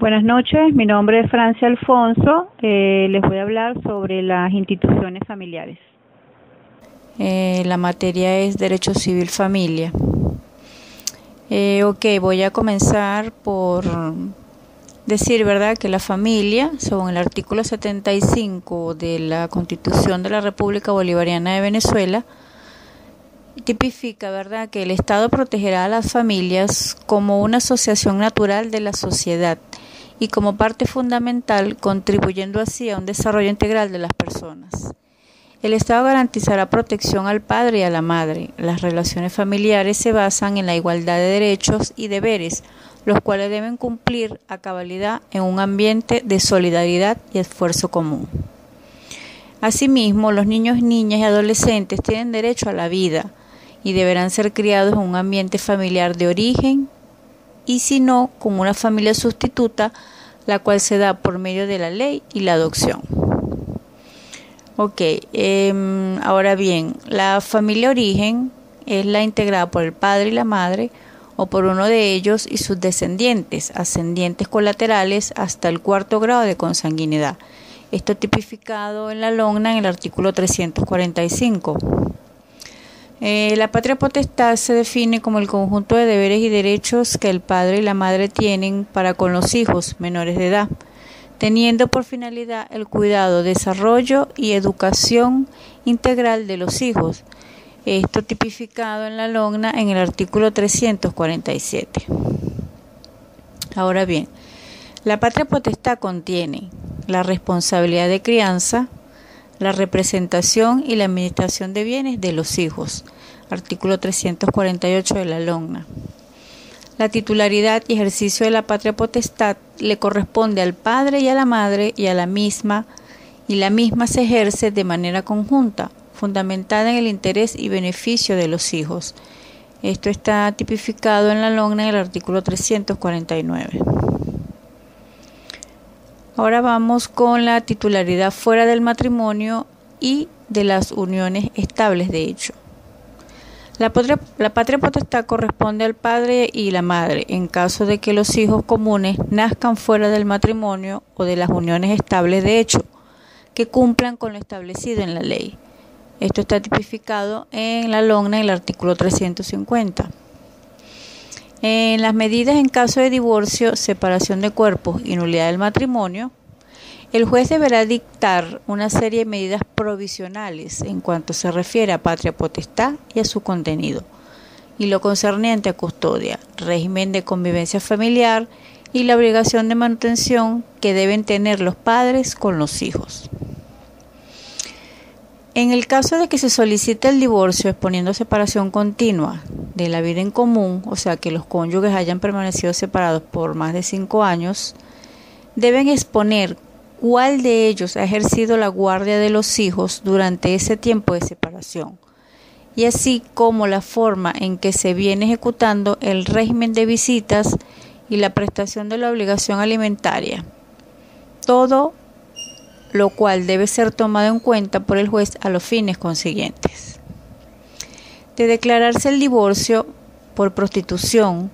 Buenas noches, mi nombre es Francia Alfonso. Les voy a hablar sobre las instituciones familiares. La materia es Derecho Civil Familia. Voy a comenzar por decir, ¿verdad?, que la familia, según el artículo 75 de la Constitución de la República Bolivariana de Venezuela, tipifica, ¿verdad?, que el Estado protegerá a las familias como una asociación natural de la sociedad y como parte fundamental, contribuyendo así a un desarrollo integral de las personas. El Estado garantizará protección al padre y a la madre. Las relaciones familiares se basan en la igualdad de derechos y deberes, los cuales deben cumplir a cabalidad en un ambiente de solidaridad y esfuerzo común. Asimismo, los niños, niñas y adolescentes tienen derecho a la vida y deberán ser criados en un ambiente familiar de origen y, si no, con una familia sustituta, la cual se da por medio de la ley y la adopción. Ahora bien, la familia origen es la integrada por el padre y la madre o por uno de ellos y sus descendientes, ascendientes colaterales hasta el 4º grado de consanguinidad. Esto tipificado en la LONNA en el artículo 345. La patria potestad se define como el conjunto de deberes y derechos que el padre y la madre tienen para con los hijos menores de edad, teniendo por finalidad el cuidado, desarrollo y educación integral de los hijos. Esto tipificado en la LONNA en el artículo 347. Ahora bien, la patria potestad contiene la responsabilidad de crianza, la representación y la administración de bienes de los hijos, artículo 348 de la LONNA. La titularidad y ejercicio de la patria potestad le corresponde al padre y a la madre y la misma se ejerce de manera conjunta, fundamentada en el interés y beneficio de los hijos. Esto está tipificado en la LONNA en el artículo 349. Ahora vamos con la titularidad fuera del matrimonio y de las uniones estables de hecho. La patria potestad corresponde al padre y la madre en caso de que los hijos comunes nazcan fuera del matrimonio o de las uniones estables de hecho, que cumplan con lo establecido en la ley. Esto está tipificado en la LONNA en el artículo 350. En las medidas en caso de divorcio, separación de cuerpos y nulidad del matrimonio, el juez deberá dictar una serie de medidas provisionales en cuanto se refiere a patria potestad y a su contenido, y lo concerniente a custodia, régimen de convivencia familiar y la obligación de manutención que deben tener los padres con los hijos. En el caso de que se solicite el divorcio exponiendo separación continua de la vida en común, o sea que los cónyuges hayan permanecido separados por más de 5 años, deben exponer cuál de ellos ha ejercido la guardia de los hijos durante ese tiempo de separación, y así como la forma en que se viene ejecutando el régimen de visitas y la prestación de la obligación alimentaria. Todo lo cual debe ser tomado en cuenta por el juez a los fines consiguientes. De declararse el divorcio por prostitución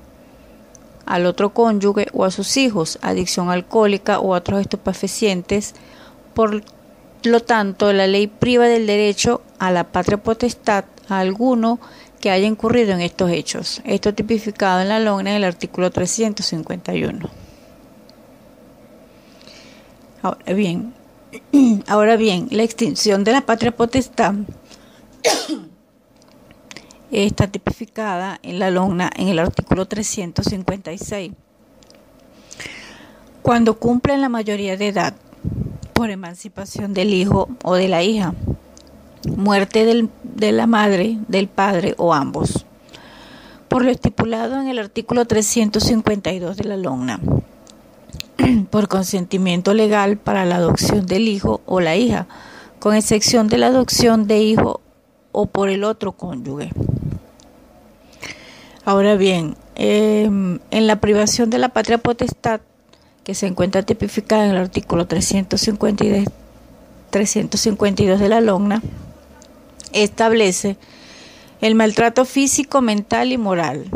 al otro cónyuge o a sus hijos, adicción alcohólica o a otros estupefacientes, por lo tanto, la ley priva del derecho a la patria potestad a alguno que haya incurrido en estos hechos. Esto tipificado en la LONNA en el artículo 351. Ahora bien, la extinción de la patria potestad está tipificada en la LONNA en el artículo 356. Cuando cumplen la mayoría de edad, por emancipación del hijo o de la hija, muerte de la madre, del padre o ambos, por lo estipulado en el artículo 352 de la LONNA, por consentimiento legal para la adopción del hijo o la hija, con excepción de la adopción de hijo o por el otro cónyuge. Ahora bien, en la privación de la patria potestad, que se encuentra tipificada en el artículo 352 de la LONNA, establece el maltrato físico, mental y moral,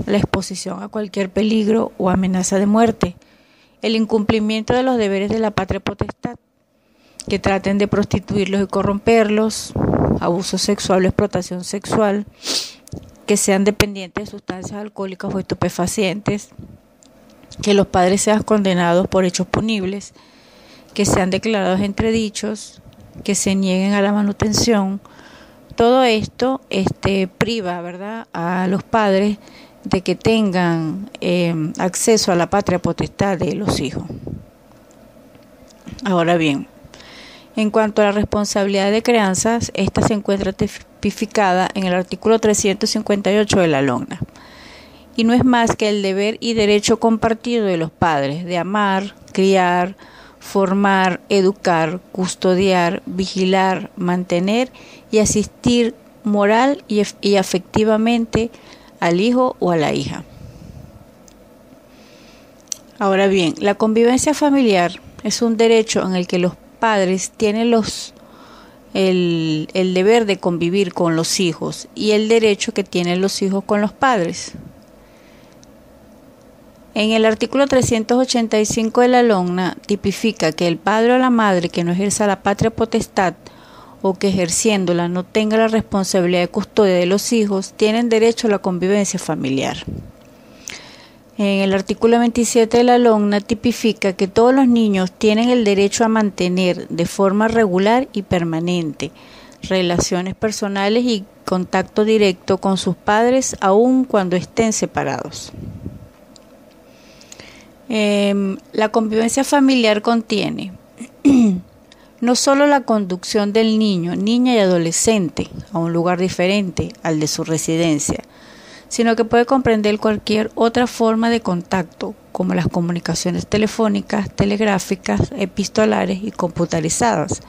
la exposición a cualquier peligro o amenaza de muerte, El incumplimiento de los deberes de la patria potestad, que traten de prostituirlos y corromperlos, abuso sexual o explotación sexual, que sean dependientes de sustancias alcohólicas o estupefacientes, que los padres sean condenados por hechos punibles, que sean declarados entredichos, que se nieguen a la manutención. Todo esto priva, ¿verdad?, a los padres de que tengan acceso a la patria potestad de los hijos. Ahora bien, en cuanto a la responsabilidad de crianzas, esta se encuentra tipificada en el artículo 358 de la LOGNA. Y no es más que el deber y derecho compartido de los padres de amar, criar, formar, educar, custodiar, vigilar, mantener y asistir moral y afectivamente al hijo o a la hija. Ahora bien, la convivencia familiar es un derecho en el que los padres tienen el deber de convivir con los hijos y el derecho que tienen los hijos con los padres. En el artículo 385 de la LOGNA tipifica que el padre o la madre que no ejerza la patria potestad o que ejerciéndola no tenga la responsabilidad de custodia de los hijos tienen derecho a la convivencia familiar. En el artículo 27 de la LOGNA tipifica que todos los niños tienen el derecho a mantener de forma regular y permanente relaciones personales y contacto directo con sus padres aun cuando estén separados. La convivencia familiar contiene no solo la conducción del niño, niña y adolescente a un lugar diferente al de su residencia, sino que puede comprender cualquier otra forma de contacto, como las comunicaciones telefónicas, telegráficas, epistolares y computarizadas.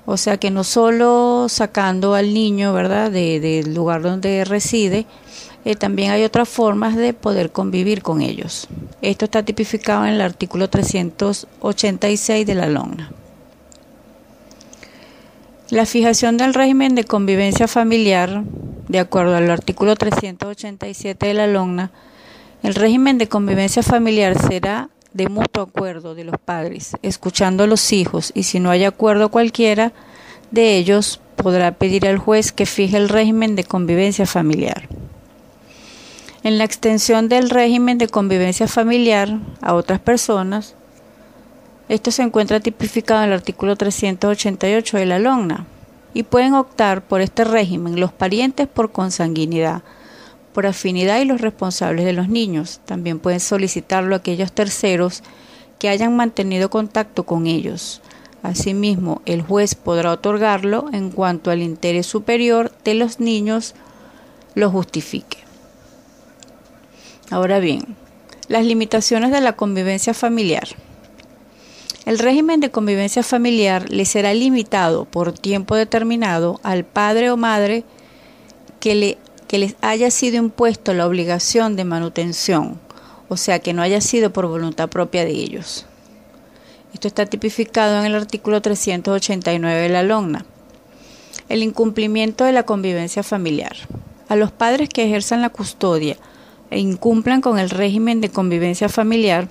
O sea que no solo sacando al niño, ¿verdad?, del lugar donde reside, también hay otras formas de poder convivir con ellos. Esto está tipificado en el artículo 386 de la LOGNA. La fijación del régimen de convivencia familiar, de acuerdo al artículo 387 de la LOGNA, el régimen de convivencia familiar será de mutuo acuerdo de los padres, escuchando a los hijos, y si no hay acuerdo cualquiera de ellos, podrá pedir al juez que fije el régimen de convivencia familiar. En la extensión del régimen de convivencia familiar a otras personas, esto se encuentra tipificado en el artículo 388 de la LOGNA, y pueden optar por este régimen los parientes por consanguinidad, por afinidad y los responsables de los niños. También pueden solicitarlo aquellos terceros que hayan mantenido contacto con ellos. Asimismo, el juez podrá otorgarlo en cuanto al interés superior de los niños lo justifique. Ahora bien, las limitaciones de la convivencia familiar. El régimen de convivencia familiar le será limitado por tiempo determinado al padre o madre que les haya sido impuesto la obligación de manutención, o sea que no haya sido por voluntad propia de ellos. Esto está tipificado en el artículo 389 de la LOGNA. El incumplimiento de la convivencia familiar. A los padres que ejerzan la custodia e incumplan con el régimen de convivencia familiar,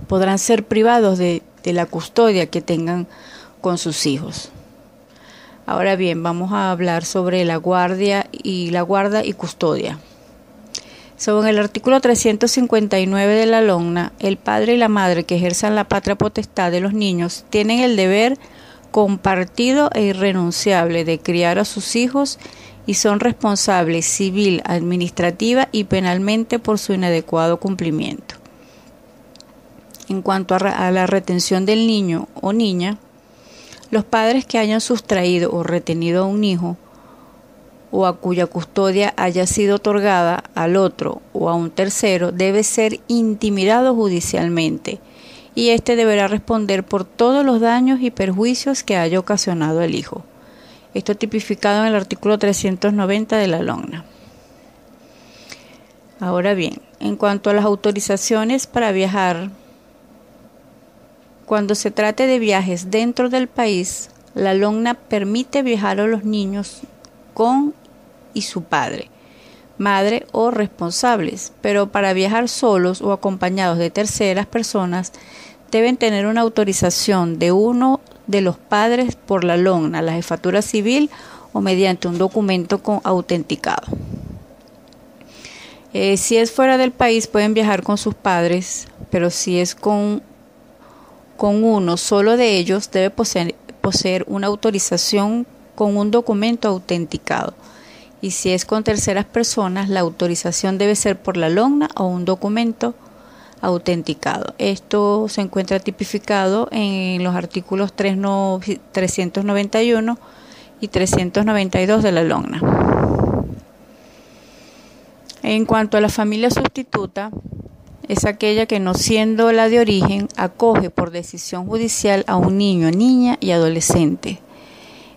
podrán ser privados de la custodia que tengan con sus hijos. Ahora bien, vamos a hablar sobre la guarda y custodia. Según el artículo 359 de la LOGNA, el padre y la madre que ejerzan la patria potestad de los niños tienen el deber compartido e irrenunciable de criar a sus hijos y son responsables civil, administrativa y penalmente por su inadecuado cumplimiento. En cuanto a la retención del niño o niña, los padres que hayan sustraído o retenido a un hijo o a cuya custodia haya sido otorgada al otro o a un tercero debe ser intimidado judicialmente y éste deberá responder por todos los daños y perjuicios que haya ocasionado al hijo. Esto tipificado en el artículo 390 de la LOGNA. Ahora bien, en cuanto a las autorizaciones para viajar, cuando se trate de viajes dentro del país, la LOGNA permite viajar a los niños con y su padre, madre o responsables, pero para viajar solos o acompañados de terceras personas deben tener una autorización de uno de los padres por la LONNA, la jefatura civil o mediante un documento autenticado. Si es fuera del país pueden viajar con sus padres, pero si es con uno solo de ellos debe poseer una autorización con un documento autenticado. Y si es con terceras personas, la autorización debe ser por la LONNA o un documento autenticado. Esto se encuentra tipificado en los artículos 391 y 392 de la LONNA. En cuanto a la familia sustituta, es aquella que, no siendo la de origen, acoge por decisión judicial a un niño, niña y adolescente.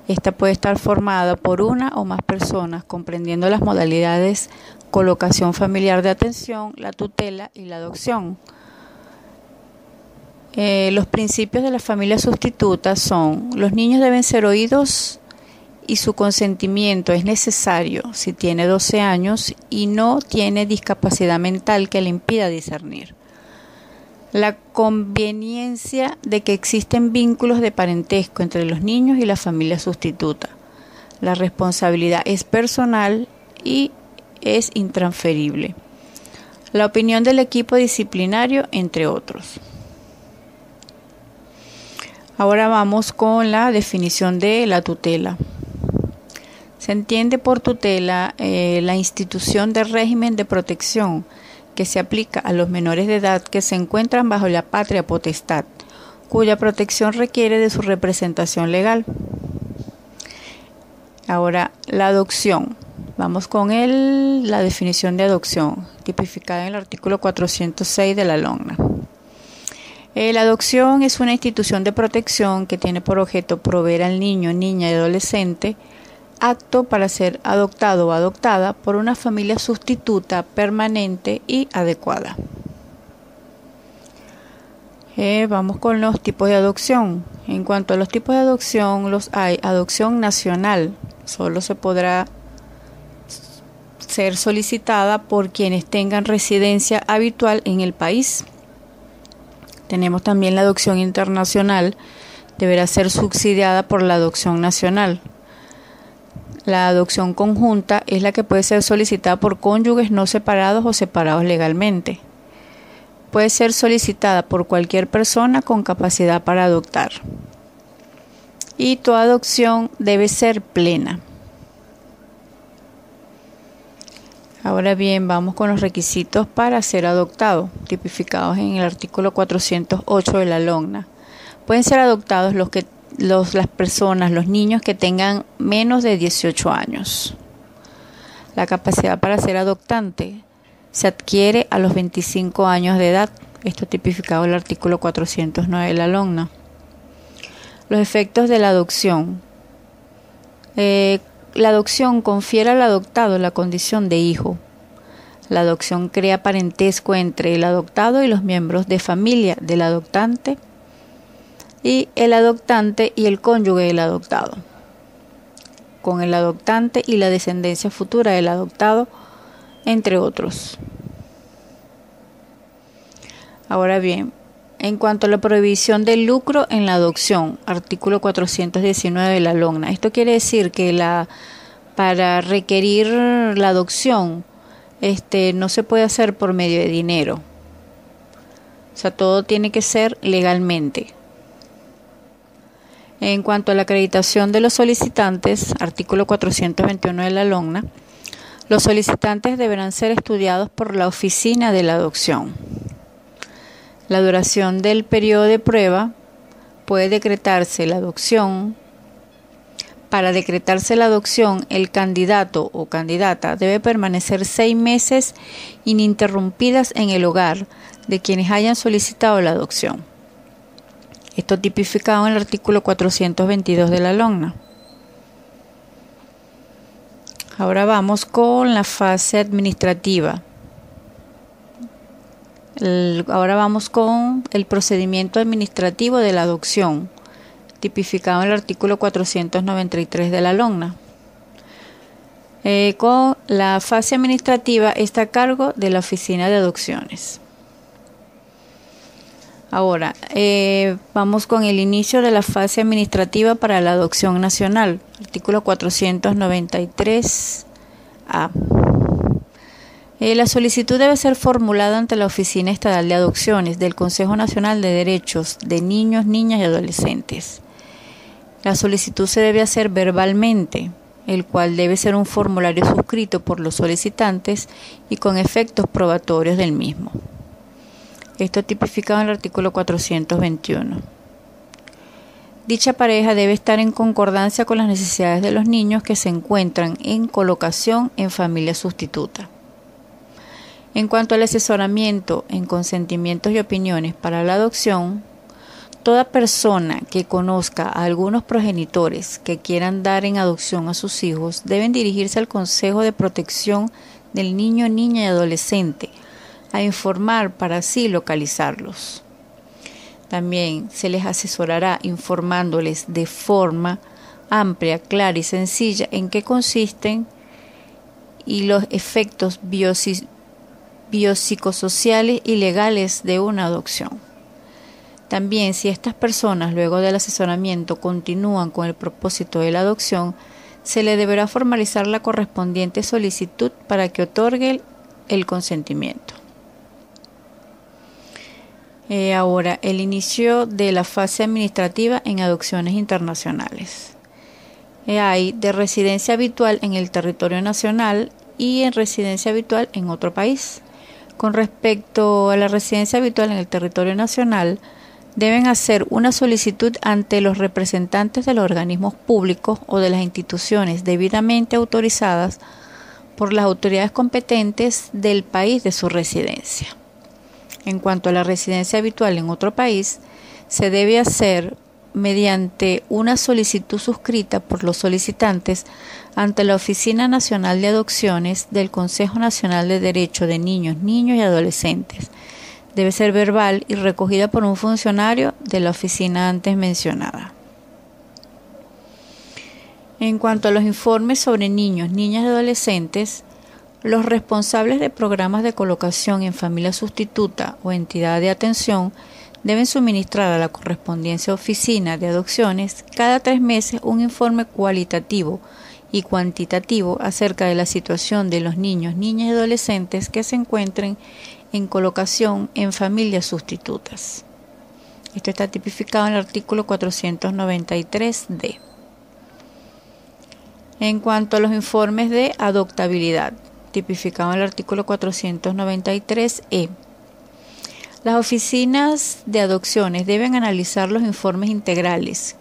Esta puede estar formada por una o más personas, comprendiendo las modalidades colocación familiar de atención, la tutela y la adopción. Los principios de la familia sustituta son: los niños deben ser oídos y su consentimiento es necesario si tiene 12 años y no tiene discapacidad mental que le impida discernir. La conveniencia de que existen vínculos de parentesco entre los niños y la familia sustituta. La responsabilidad es personal y es intransferible. La opinión del equipo disciplinario, entre otros. Ahora vamos con la definición de la tutela. Se entiende por tutela la institución de régimen de protección que se aplica a los menores de edad que se encuentran bajo la patria potestad, cuya protección requiere de su representación legal. Ahora, la adopción. Vamos con la definición de adopción, tipificada en el artículo 406 de la LONNA. La adopción es una institución de protección que tiene por objeto proveer al niño, niña y adolescente apto para ser adoptado o adoptada por una familia sustituta permanente y adecuada. Vamos con los tipos de adopción. En cuanto a los tipos de adopción, los hay. Adopción nacional, solo se podrá ser solicitada por quienes tengan residencia habitual en el país. Tenemos también la adopción internacional, deberá ser subsidiada por la adopción nacional. La adopción conjunta es la que puede ser solicitada por cónyuges no separados o separados legalmente. Puede ser solicitada por cualquier persona con capacidad para adoptar. Y toda adopción debe ser plena. Ahora bien, vamos con los requisitos para ser adoptado, tipificados en el artículo 408 de la LONNA. Pueden ser adoptados las personas, los niños que tengan menos de 18 años. La capacidad para ser adoptante se adquiere a los 25 años de edad. Esto tipificado en el artículo 409 de la LONNA. Los efectos de la adopción. La adopción confiere al adoptado la condición de hijo. La adopción crea parentesco entre el adoptado y los miembros de familia del adoptante, y el adoptante y el cónyuge del adoptado, con el adoptante y la descendencia futura del adoptado, entre otros. Ahora bien, en cuanto a la prohibición del lucro en la adopción, artículo 419 de la LONNA, esto quiere decir que para requerir la adopción no se puede hacer por medio de dinero. O sea, todo tiene que ser legalmente. En cuanto a la acreditación de los solicitantes, artículo 421 de la LONNA, los solicitantes deberán ser estudiados por la oficina de la adopción. La duración del periodo de prueba puede decretarse la adopción. Para decretarse la adopción, el candidato o candidata debe permanecer 6 meses ininterrumpidas en el hogar de quienes hayan solicitado la adopción. Esto tipificado en el artículo 422 de la LONNA. Ahora vamos con la fase administrativa. Ahora vamos con el procedimiento administrativo de la adopción, tipificado en el artículo 493 de la LONNA. Con la fase administrativa está a cargo de la Oficina de Adopciones. Ahora, vamos con el inicio de la fase administrativa para la adopción nacional, artículo 493A. La solicitud debe ser formulada ante la Oficina Estatal de Adopciones del Consejo Nacional de Derechos de Niños, Niñas y Adolescentes. La solicitud se debe hacer verbalmente, el cual debe ser un formulario suscrito por los solicitantes y con efectos probatorios del mismo. Esto tipificado en el artículo 421. Dicha pareja debe estar en concordancia con las necesidades de los niños que se encuentran en colocación en familia sustituta. En cuanto al asesoramiento en consentimientos y opiniones para la adopción, toda persona que conozca a algunos progenitores que quieran dar en adopción a sus hijos deben dirigirse al Consejo de Protección del Niño, Niña y Adolescente a informar para así localizarlos. También se les asesorará informándoles de forma amplia, clara y sencilla en qué consisten y los efectos biopsicosociales y legales de una adopción. También, si estas personas luego del asesoramiento continúan con el propósito de la adopción, se le deberá formalizar la correspondiente solicitud para que otorgue el consentimiento. Ahora, el inicio de la fase administrativa en adopciones internacionales. Hay de residencia habitual en el territorio nacional y en residencia habitual en otro país. Con respecto a la residencia habitual en el territorio nacional, deben hacer una solicitud ante los representantes de los organismos públicos o de las instituciones debidamente autorizadas por las autoridades competentes del país de su residencia. En cuanto a la residencia habitual en otro país, se debe hacer mediante una solicitud suscrita por los solicitantes ante la Oficina Nacional de Adopciones del Consejo Nacional de Derecho de Niños, Niños y Adolescentes. Debe ser verbal y recogida por un funcionario de la oficina antes mencionada. En cuanto a los informes sobre niños, niñas y adolescentes, los responsables de programas de colocación en familia sustituta o entidad de atención deben suministrar a la correspondiente oficina de adopciones cada 3 meses un informe cualitativo y cuantitativo acerca de la situación de los niños, niñas y adolescentes que se encuentren en colocación en familias sustitutas. Esto está tipificado en el artículo 493D. En cuanto a los informes de adoptabilidad, tipificado en el artículo 493E, las oficinas de adopciones deben analizar los informes integrales,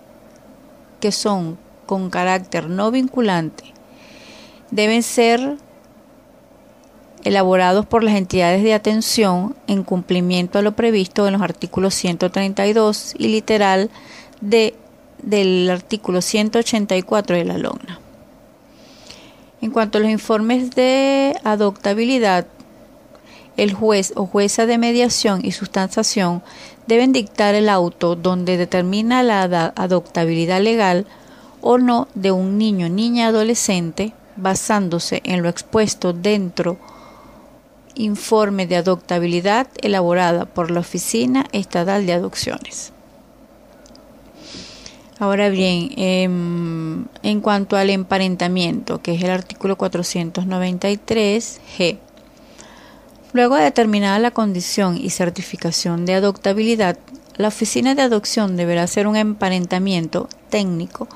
que son con carácter no vinculante. Deben ser elaborados por las entidades de atención en cumplimiento a lo previsto en los artículos 132 y literal del artículo 184 de la LOGNA. En cuanto a los informes de adoptabilidad, el juez o jueza de mediación y sustanciación deben dictar el auto donde determina la adoptabilidad legal o no de un niño, niña, adolescente, basándose en lo expuesto dentro informe de adoptabilidad elaborada por la Oficina Estatal de Adopciones. Ahora bien, en cuanto al emparentamiento, que es el artículo 493G, luego de determinada la condición y certificación de adoptabilidad, la oficina de adopción deberá hacer un emparentamiento técnico,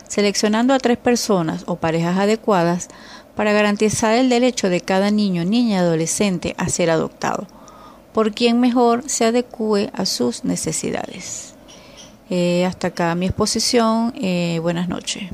seleccionando a 3 personas o parejas adecuadas para garantizar el derecho de cada niño, niña y adolescente a ser adoptado, por quien mejor se adecúe a sus necesidades. Hasta acá mi exposición. Buenas noches.